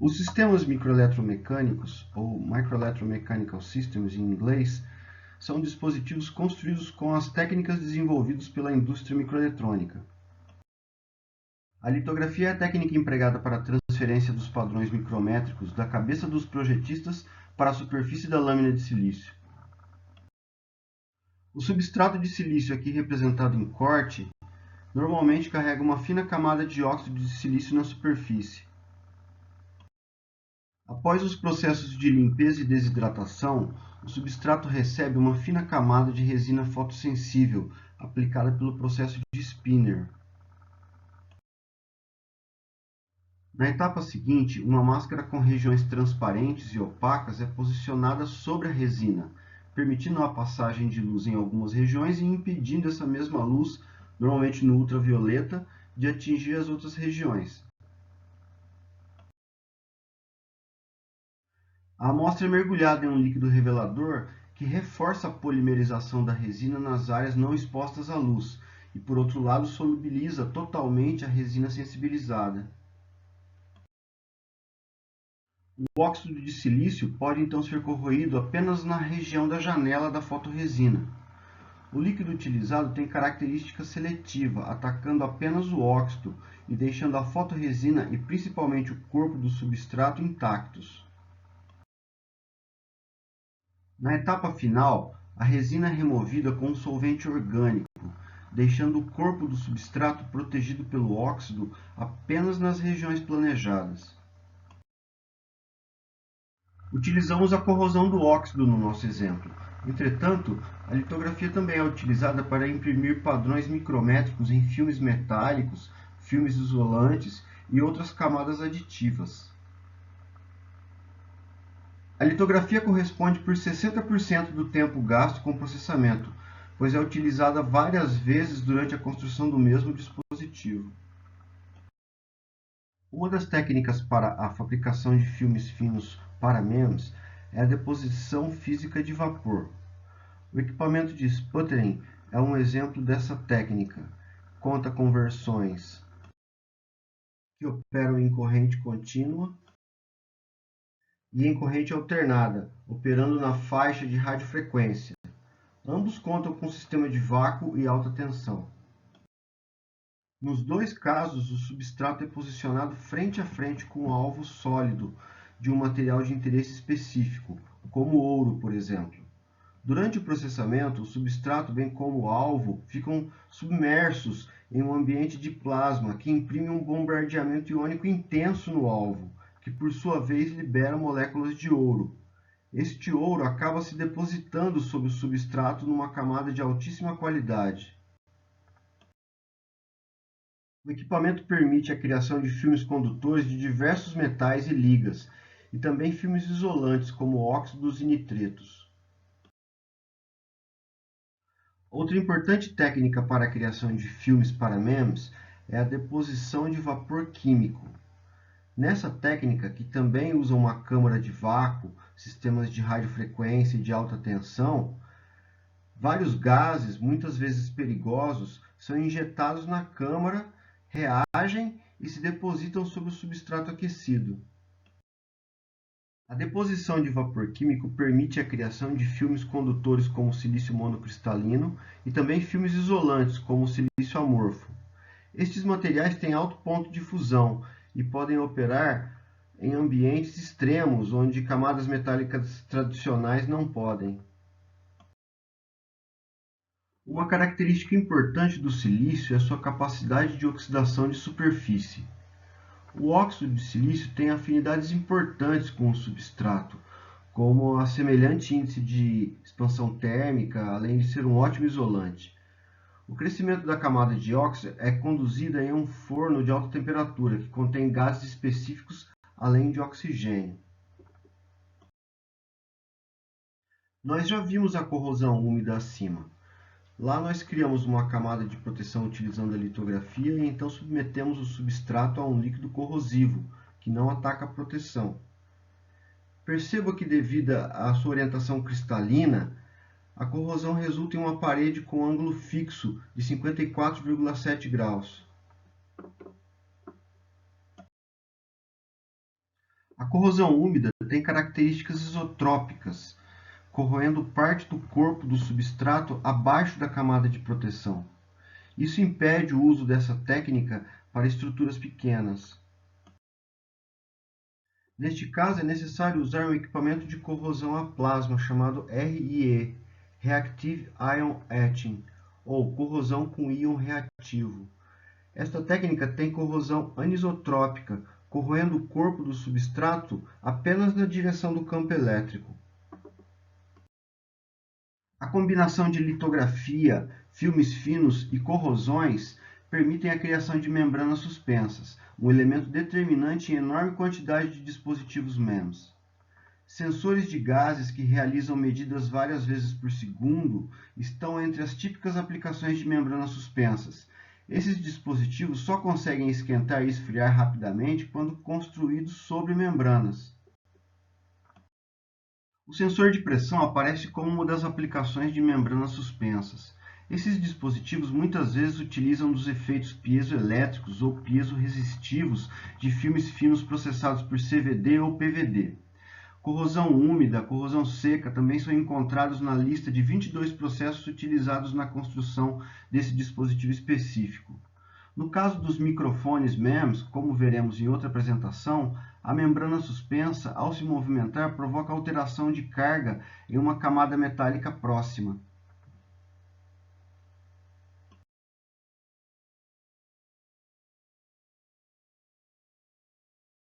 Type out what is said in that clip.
Os sistemas microeletromecânicos, ou Microelectromechanical Systems em inglês, são dispositivos construídos com as técnicas desenvolvidas pela indústria microeletrônica. A litografia é a técnica empregada para a transferência dos padrões micrométricos da cabeça dos projetistas para a superfície da lâmina de silício. O substrato de silício, aqui representado em corte, normalmente carrega uma fina camada de óxido de silício na superfície. Após os processos de limpeza e desidratação, o substrato recebe uma fina camada de resina fotossensível, aplicada pelo processo de spinner. Na etapa seguinte, uma máscara com regiões transparentes e opacas é posicionada sobre a resina, permitindo a passagem de luz em algumas regiões e impedindo essa mesma luz, normalmente no ultravioleta, de atingir as outras regiões. A amostra é mergulhada em um líquido revelador que reforça a polimerização da resina nas áreas não expostas à luz e, por outro lado, solubiliza totalmente a resina sensibilizada. O óxido de silício pode então ser corroído apenas na região da janela da fotorresina. O líquido utilizado tem característica seletiva, atacando apenas o óxido e deixando a fotorresina e principalmente o corpo do substrato intactos. Na etapa final, a resina é removida com um solvente orgânico, deixando o corpo do substrato protegido pelo óxido apenas nas regiões planejadas. Utilizamos a corrosão do óxido no nosso exemplo. Entretanto, a litografia também é utilizada para imprimir padrões micrométricos em filmes metálicos, filmes isolantes e outras camadas aditivas. A litografia corresponde por 60% do tempo gasto com o processamento, pois é utilizada várias vezes durante a construção do mesmo dispositivo. Uma das técnicas para a fabricação de filmes finos para MEMS é a deposição física de vapor. O equipamento de sputtering é um exemplo dessa técnica. Conta com versões que operam em corrente contínua e em corrente alternada, operando na faixa de radiofrequência. Ambos contam com sistema de vácuo e alta tensão. Nos dois casos, o substrato é posicionado frente a frente com um alvo sólido de um material de interesse específico, como ouro, por exemplo. Durante o processamento, o substrato, bem como o alvo, ficam submersos em um ambiente de plasma que imprime um bombardeamento iônico intenso no alvo, que por sua vez libera moléculas de ouro. Este ouro acaba se depositando sobre o substrato numa camada de altíssima qualidade. O equipamento permite a criação de filmes condutores de diversos metais e ligas, e também filmes isolantes, como óxidos e nitretos. Outra importante técnica para a criação de filmes para MEMS é a deposição de vapor químico. Nessa técnica, que também usa uma câmara de vácuo, sistemas de radiofrequência e de alta tensão, vários gases, muitas vezes perigosos, são injetados na câmara, reagem e se depositam sobre o substrato aquecido. A deposição de vapor químico permite a criação de filmes condutores como o silício monocristalino e também filmes isolantes como o silício amorfo. Estes materiais têm alto ponto de fusão e podem operar em ambientes extremos onde camadas metálicas tradicionais não podem. Uma característica importante do silício é sua capacidade de oxidação de superfície. O óxido de silício tem afinidades importantes com o substrato, como a semelhante índice de expansão térmica, além de ser um ótimo isolante. O crescimento da camada de óxido é conduzido em um forno de alta temperatura, que contém gases específicos além de oxigênio. Nós já vimos a corrosão úmida acima. Lá nós criamos uma camada de proteção utilizando a litografia e então submetemos o substrato a um líquido corrosivo, que não ataca a proteção. Perceba que devido à sua orientação cristalina, a corrosão resulta em uma parede com ângulo fixo de 54,7 graus. A corrosão úmida tem características isotrópicas, corroendo parte do corpo do substrato abaixo da camada de proteção. Isso impede o uso dessa técnica para estruturas pequenas. Neste caso, é necessário usar um equipamento de corrosão a plasma chamado RIE, Reactive Ion Etching, ou corrosão com íon reativo. Esta técnica tem corrosão anisotrópica, corroendo o corpo do substrato apenas na direção do campo elétrico. A combinação de litografia, filmes finos e corrosões permitem a criação de membranas suspensas, um elemento determinante em enorme quantidade de dispositivos MEMS. Sensores de gases que realizam medidas várias vezes por segundo estão entre as típicas aplicações de membranas suspensas. Esses dispositivos só conseguem esquentar e esfriar rapidamente quando construídos sobre membranas. O sensor de pressão aparece como uma das aplicações de membranas suspensas. Esses dispositivos muitas vezes utilizam dos efeitos piezoelétricos ou piezoresistivos de filmes finos processados por CVD ou PVD. Corrosão úmida, corrosão seca também são encontrados na lista de 22 processos utilizados na construção desse dispositivo específico. No caso dos microfones MEMS, como veremos em outra apresentação, a membrana suspensa, ao se movimentar, provoca alteração de carga em uma camada metálica próxima.